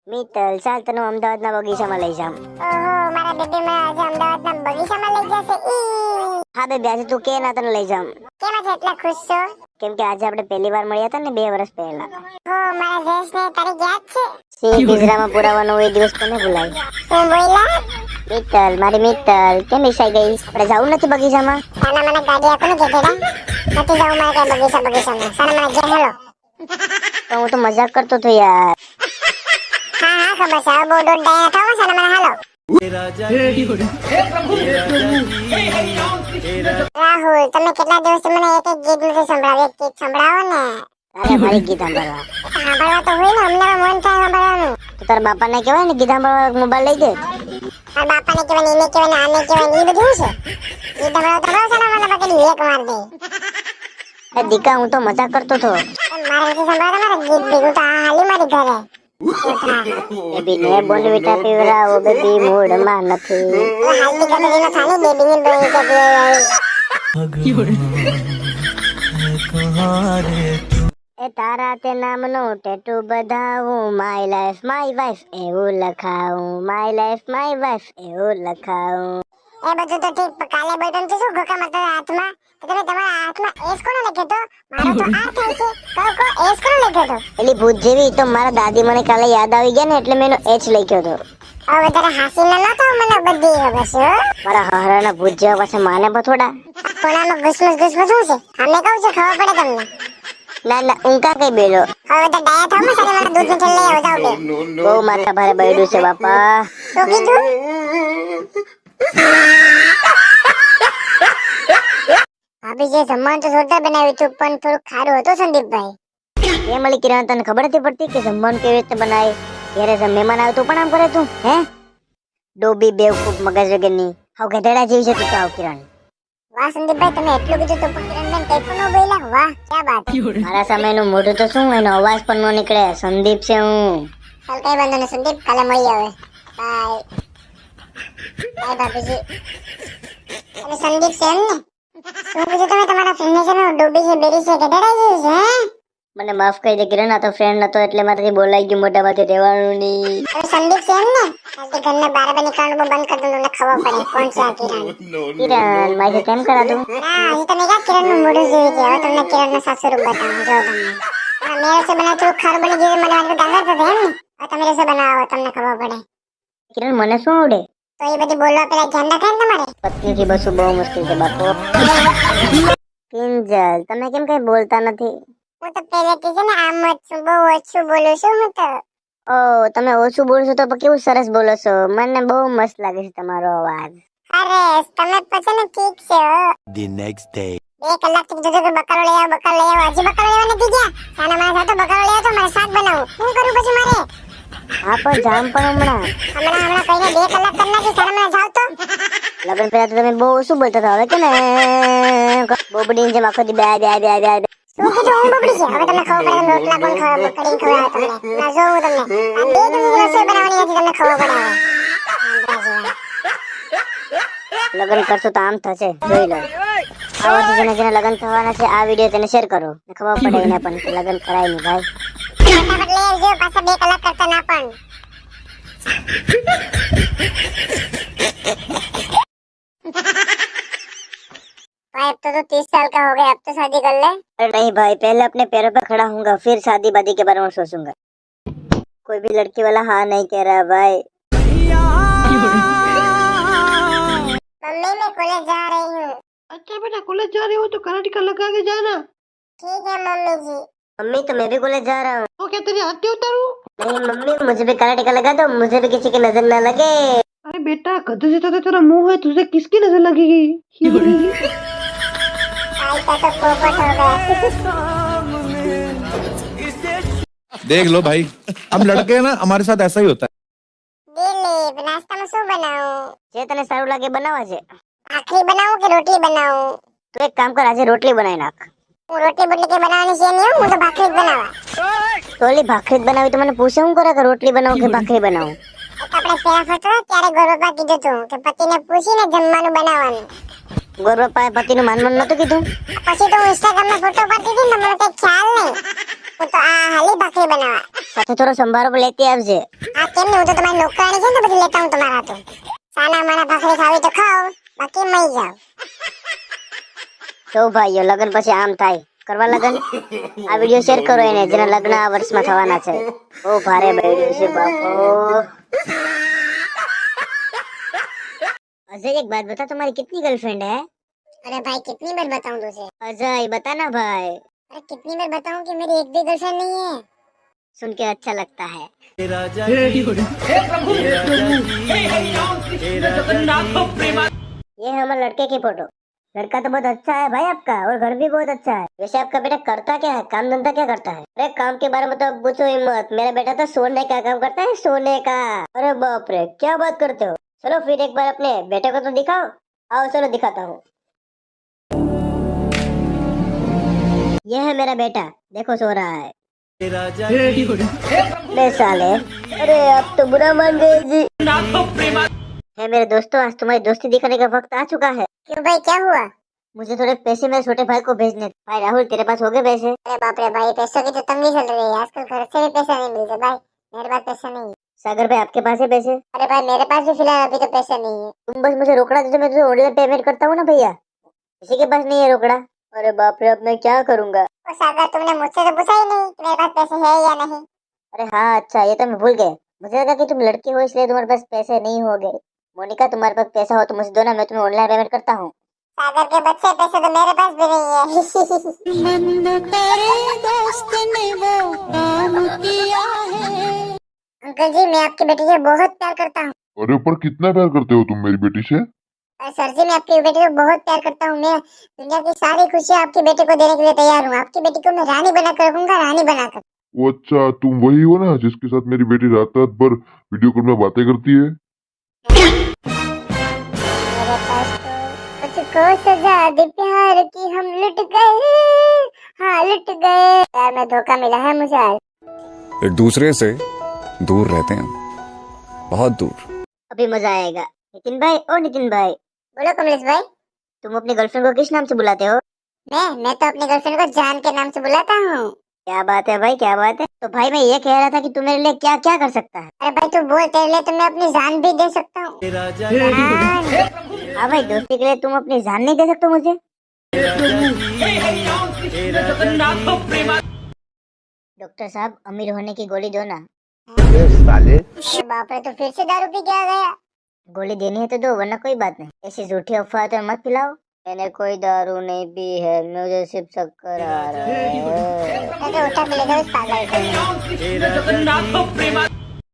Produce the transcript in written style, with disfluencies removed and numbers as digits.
મિત્તલ ચાલ તને અમદાવાદના બગીચામાં લઈ જામ. ઓહો મારા બેબી મને આજે અમદાવાદના બગીચામાં લઈ જશે. હા બેબી આજે તું કે ના તને લઈ જામ. કેમ છે એટલા ખુશ છો? કેમ કે આજે આપણે પહેલી વાર મળ્યા હતા ને 2 વર્ષ પહેલા. હો મારા જયેશને તારી યાદ છે? સિંહ પિંજરામાં પુરાવાનો એ દિવસ કોને ભૂલાય? હું બોલ્યા મિત્તલ મારી મિત્તલ કેમ ઈશાઈ ગઈ? આપણે જવું નથી બગીચામાં? સાના મને ગાડી આપો ને કેટેડા નથી જાઉં મારે કઈ બગીચામાં સાના મને ઘેર હેલો. તો હું તો મજાક કરતો હતો યાર. હા ખબર છે બહુ દોડ ડાયા થાવ સાના મને હાલો. રાહુલ તમે કેટલા દિવસથી મને એક ગીત નથી સંભળાવ્યું. એક ગીત સંભળાવો ને. અરે મારી ગીત સાંભળવા. સાંભળવા તો હોય ને અમને મન થાય સાંભળવાનું. તો તારા બાપાને કહેવાય ને ગીત સાંભળવા મોબાઈલ લઈ દે. તારા બાપાને કહેવાય એને કહેવાય આને કહેવાય એ બધું છે. ગીત સંભળાવો તો સાના મને પકડી એક માર દે. એ દીકા હું તો મજાક કરતો હતો. મારે નથી સંભળાતા મારા ગીત ભેગું તો હાલી મારી ઘરે. બેબી ને બોનવીટા પીવરાવો બેબી મૂડમાં નથી. હાલતી કતરી ન થાને બેબીની બોઈ એ તારા તે નામનો ટેટુ બધાવું માય લાઈફ માય વાઈફ એવું લખાવું માય લાઈફ માય વાઈફ એવું લખાવું. એ બધું તો ઠીક પણ કાલે બટન તો શું ઘોકા મારતા હાથમાં તો તમે તમારા હાથમાં એસ કોનો લખ્યો તો? મારો તો આ થાય છે કો એસ કોનો લખ્યો તો? એલી ભૂત જેવી તો મારા દાદી મને કાલે યાદ આવી ગયા ને એટલે મેં એનો એચ લખ્યો હતો. હવે વધારે હાસી ન થાવ મને બધી ખબર છે હો. મારા હરાના ભૂત જેવા પાસે માને બથોડા. કોણામાં ઘુસમસ શું છે? અમે કહું છે ખબર પડે તમને. ના ના ઊંકા કઈ બેલો. હવે તો ડાયા થાવ ને સારે મને દૂધ નીચે લઈ આવો જાવ બે. બહુ માથા ભારે બૈડું છે બાપા. શું કીધું? ભાભી જે જમવાનું તો જોરદાર બનાવ્યું હતું પણ થોડું ખારું હતું સંદીપભાઈ. એ મળી કિરણ તને ખબર નથી પડતી કે જમવાનું કેવી રીતે બનાય? ઘરે મહેમાન આવે તો પણ આમ કરે તું હે? ડોબી બેવકૂફ મગજ વગરની હાવ ગધેડા જેવી છે તું તો આવ કિરણ. વાહ સંદીપભાઈ તમે એટલું કીધું તો પણ કિરણબેન કઈ પણ ન બોલ્યા. વાહ ક્યાં બાત. મારા સામેનું મોઢું તો શું એનો અવાજ પણ ન નીકળે. સંદીપ છે હું. ચાલ કઈ વાંધો નહીં સંદીપ કાલે મળીએ હવે. બાય બાય ભાભીજી. તમે સંદીપ છે એમ ને? શું કીધું તમે તમારા ફ્રેન્ડ છે ને ડોબી છે બેરી છે ગધેડા જેવી છે હે? મને માફ કરી દે કિરણ આ તો ફ્રેન્ડ નતો એટલે મારાથી બોલાઈ ગયું મોટા ભાગે રહેવાનું નહીં. તમે સંદીપ છે એમ ને? આજે ઘરના બહાર બની નીકળવાનું બંધ કરી દો ને ખબર પડે કોણ છે આ કિરણ. કિરણ મારી કેમ કરાતું? ના હજી તમે ક્યાં કિરણનું મોઢું જોઈ ગયા. હવે તમને કિરણનો સાસુરૂપ બતાવું જો તમને. મેં રસોઈ બનાવી થોડું ખારું બની ગયું મને વાંધો ડાંગર થશે એમ ને? હવે તમે રસોઈ બનાવો તમને ખબર પડે. કિરણ મને શું આવડે? તો એ બધી બોલવા પેલા ધ્યાન રાખે ને તમારે. પત્નીથી બસું બહુ મુશ્કેલ છે બાપુ. કિંજલ તમે કેમ કઈ બોલતા નથી? હું તો પહેલેથી છે ને આમ જ છું બહુ ઓછું બોલું છું હું તો. ઓ તમે ઓછું બોલશો તો કેવું સરસ બોલો છો. મને બહુ મસ્ત લાગે છે તમારો અવાજ. અરે તમે પછી ને ઠીક છે હો. The next day. 2 કલાકથી જોજો કે બકાલો લઈ આવો હજી બકાલો લેવા નથી ગયા. સાના મારા સાથે બકાલો લઈ આવો તો મારે શાક બનાવું. શું કરું પછી મારે? હા પણ જામ પણ હમણાં કહીને 2 કલાક કરી નાખી સાના મને જાવ તો. લગન પહેલા તો તમે બહુ ઓછું બોલતા હતા હવે કે ને બોબડીની જેમ આખો દી બે બે બે બે. શું કીધું હું બબડી છે? હવે તમને ખબર પડે રોટલા કોણ કરીને ખવડાવે તમને. ના જોઉં તમને. આ 2 દિવસ રસોઈ બનાવવાની નથી તમને ખબર પડે હવે. લગન કરશો તો આમ થશે જોઈ લો. આ વર્ષે જેને જેને લગન થવાના છે આ વિડીયો તેને શેર કરો ખબર પડે એને પણ કે લગન કરાય નહીં ભાઈ. ફટાફટ લઈ આવજો પાછા 2 કલાક કરતા ના પણ. भाई अब तो 30 साल का हो गया अब तो शादी कर ले. अरे नहीं भाई पहले अपने पैरों पर खड़ा होऊंगा फिर शादी वादी के बारे में सोचूंगा. कोई भी लड़की वाला हाँ नहीं कह रहा भाई. मम्मी मैं कॉलेज जा रही हूँ. अच्छा बेटा कॉलेज जा रहे हो तो कराटे का लगा के जाना. ठीक है मम्मी जी. मम्मी तो मैं भी कॉलेज जा रहा हूँ. तो क्या तेरी हत्या उतारू? नहीं मम्मी मुझे भी कराटे का लगा दो मुझे भी किसी की नजर न लगे. अरे बेटा गधे से तो तेरा मुंह है तुझे किसकी नजर लगेगी? आज का तो पोपट हो गया. देख लो भाई हम लड़के हैं ना हमारे साथ ऐसा ही होता है. दिलीप नाश्ता में શું બનાવું? જે તને સારું લાગે બનાવવા છે. ભાખરી બનાવું કે રોટલી બનાવું? તું એક કામ કર આજે રોટલી બનાવી નાખ. હું રોટલી બોટલી કે બનાવવાની છે નહીં હું તો ભાખરી જ બનાવવા. તો ઓલી ભાખરી જ બનાવી તો મને પૂછે હું કરે કે રોટલી બનાવું કે ભાખરી બનાવું. આપણે પેલા ફતો ત્યારે ગોરબા કીધું હતું કે પતિને પૂછીને જમવાનું બનાવવાનું. ગોરબાપાએ પતિનું માનવાનું નતું કીધું. પછી તો હું ઇન્સ્ટાગ્રામમાં ફોટો પાડતી હતી ને મને કઈ ખ્યાલ નહીં. હું તો આ હાલી ભાખરી બનાવવા. સાથે થોડો સંભારો પણ લેતી આવજે. હા કેમ નહીં, હું તો તમારી નોકરાણી છું ને, તો બધી લેતા હું તમારા હાથે. સાના માના ભાખરી ખાવી તો ખાઓ, બાકી મરી જાઓ. તો ભાઈઓ લગન પછી આમ થાય, કરવા લગન. આ વિડિયો શેર કરો એને જેના લગ્ન આ વર્ષમાં થવાના છે. બહુ ભારે બૈડ્યું છે બાપો. अजय एक बात बता, तुम्हारी कितनी गर्लफ्रेंड है? अरे भाई कितनी बार बताऊं तुझे? अजय बता ना भाई. अरे कितनी बार बताऊं कि मेरी एक भी गर्लफ्रेंड नहीं है? सुन के अच्छा लगता है. ये है हमारे लड़के की फोटो. लड़का तो बहुत अच्छा है भाई आपका, और घर भी बहुत अच्छा है. वैसे आपका बेटा करता क्या है, काम धंधा क्या करता है? अरे काम के बारे में तो पूछो ही मत. मेरा बेटा तो सोने का काम करता है, सोने का. अरे बाप रे, क्या बात करते हो. चलो फिर एक बार अपने बेटे को तो दिखाओ. आओ चलो दिखाता हूँ. यह है मेरा बेटा, देखो सो रहा है. अरे साले, अरे अब तो बुरा मान गए जी. है मेरे दोस्तों, आज तुम्हारी दोस्ती दिखाने का वक्त आ चुका है. क्यों भाई, क्या हुआ? मुझे थोड़े पैसे मेरे छोटे भाई को भेजने थे. भाई राहुल, तेरे पास हो गए पैसे? अरे बाप रे भाई, पैसों की तो तंगी चल रही है आजकल, घर से भी पैसे नहीं मिलते भाई. मेरे पास पैसे नहीं है. सागर भाई, आपके पास है पैसे? अरे भाई मेरे पास भी फिलहाल अभी तो पैसे नहीं है. तुम बस मुझे रोकड़ा दे दो, मैं तुझे ऑनलाइन पेमेंट करता हूँ ना भैया. किसी के पास नहीं है रोकड़ा. अरे बाप रे, अब मैं क्या करूँगा. ओ सागर, तुमने मुझसे तो पूछा ही नहीं कि मेरे पास पैसे है या नहीं. अरे हाँ, अच्छा ये तो मैं भूल गए. मुझे लगा कि तुम लड़की हो इसलिए तुम्हारे पास पैसे नहीं हो गए. मोनिका, तुम्हारे पास पैसा हो तो मुझे दो ना, मैं तुम्हें ऑनलाइन पेमेंट करता हूँ. सागर के बच्चे, पैसे तो मेरे पास भी नहीं है. मन करे दोस्त ने वो काम किया है. अंकल जी, मैं आपकी बेटी से बहुत प्यार करता हूँ. अरे पर कितना प्यार करते हो तुम मेरी बेटी से? सर जी, मैं आपकी बेटी को बहुत प्यार करता हूँ. मैं दुनिया की सारी खुशियाँ आपकी बेटी को देने के लिए तैयार हूँ. आपकी बेटी को मैं रानी बनाकर रखूंगा, रानी बनाकर. वो अच्छा, तुम वही हो ना जिसके साथ मेरी बेटी रात रात भर वीडियो कॉल में बातें करती है? मेरे पास तो मुझको सजा दी प्यार की, हम लुट गए. हाँ लुट गए. प्यार में धोखा मिला है मुझे आज. एक दूसरे से दूर रहते हैं, बहुत दूर. अभी मजा आएगा. नितिन भाई, ओ नितिन भाई, बोलो कमलेश भाई. तुम अपनी गर्लफ्रेंड को किस नाम से बुलाते हो? मैं तो अपनी गर्लफ्रेंड को जान के नाम से बुलाता हूँ. क्या बात है भाई, क्या बात है. तो भाई मैं ये कह रहा था कि तू मेरे लिए क्या क्या कर सकता है. अरे भाई तू बोल, तेरे लिए तो मैं अपनी जान भी दे सकता हूँ. हाँ भाई, दोस्ती के लिए तुम अपनी जान नहीं दे सकते मुझे. डॉक्टर साहब, अमीर होने की गोली दो ना. अरे बाप रे, तो फिर से दारू पी के आ गया. गोली देनी है तो दो, वरना कोई बात नहीं. ऐसी झूठी अफवाह तो मत फैलाओ. मैंने कोई दारू नहीं पी है, मुझे सिर्फ चक्कर आ रहा है. अरे उठा के ले जाओ इस पागल को.